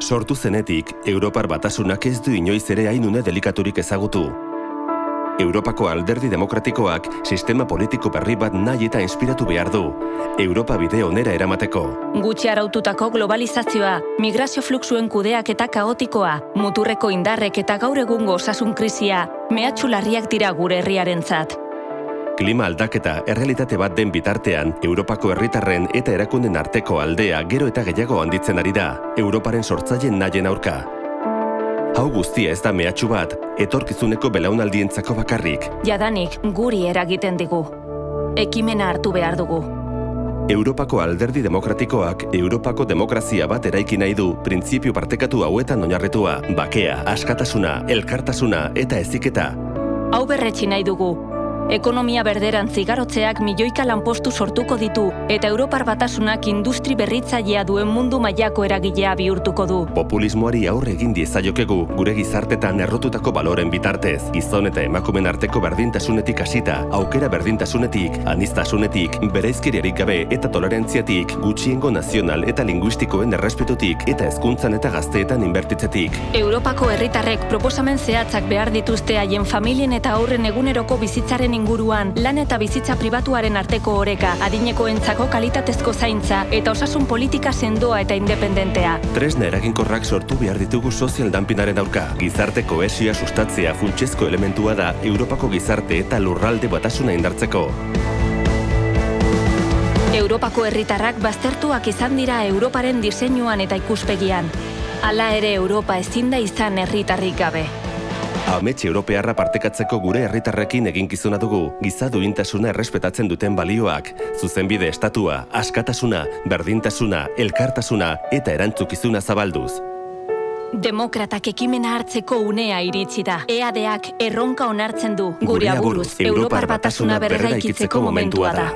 Sortu zenetik, Europar Batasunak ez du inoiz ere hain une delikaturik ezagutu. Europako Alderdi Demokratikoak sistema politiko berri bat nahi eta inspiratu behar du, Europa bide onera eramateko. Gutxi araututako globalizazioa, migrazio fluxuen kudeak eta kaotikoa, muturreko indarrek eta gaur egungo osasun krisia, mehatxu larriak dira gure herriarentzat. Klima aldaketa errealitate bat den bitartean, Europako herritarren eta erakunden arteko aldea gero eta gehiago handitzen ari da, Europaren sortzaileen nahien aurka. Hau guztia ez da mehatxu bat, etorkizuneko belaunaldientzako bakarrik. Jadanik guri eragiten digu. Ekimena hartu behar dugu. Europako Alderdi Demokratikoak Europako demokrazia bat eraiki nahi du printzipio partekatu hauetan oinarritua, bakea, askatasuna, elkartasuna eta heziketa. Hau berretsi nahi dugu. Ekonomia berderan zigarotzeak milioika lanpostu sortuko ditu eta Europar Batasunak industri berritzailea duen mundu mailako eragilea bihurtuko du. Populismoari aurre egin diezaiokegu gure gizartetan errotutako baloren bitartez, gizon eta emakumen arteko berdintasunetik hasita, aukera berdintasunetik, aniztasunetik, bereizkeriarik gabe eta tolerantziatik, gutxiengo nazional eta linguistikoen errespetutik eta hezkuntzan eta gazteetan inbertitzetik. Europako herritarrek proposamen zehatzak behar dituzte haien familien eta haurren eguneroko bizitzaren inguruan, lan eta bizitza pribatuaren arteko oreka, adinekoentzako kalitatezko zaintza eta osasun politika sendoa eta independentea. Tresna eraginkorrak sortu behar ditugu sozial dumpingaren aurka. Gizarte kohesioa sustatzea funtsezko elementua da Europako gizarte eta lurralde batasuna indartzeko. Europako herritarrak baztertuak izan dira Europaren diseinuan eta ikuspegian. Hala ere Europa ezin da izan herritarrik gabe. Amets europearra partekatzeko gure herritarrekin eginkizuna dugu, giza duintasuna errespetatzen duten balioak, zuzenbide estatua, askatasuna, berdintasuna, elkartasuna eta erantzukizuna zabalduz. Demokratak ekimena hartzeko unea iritsi da. EADak erronka onartzen du. Gure aburuz, Europar Batasuna berreraikitzeko momentua da.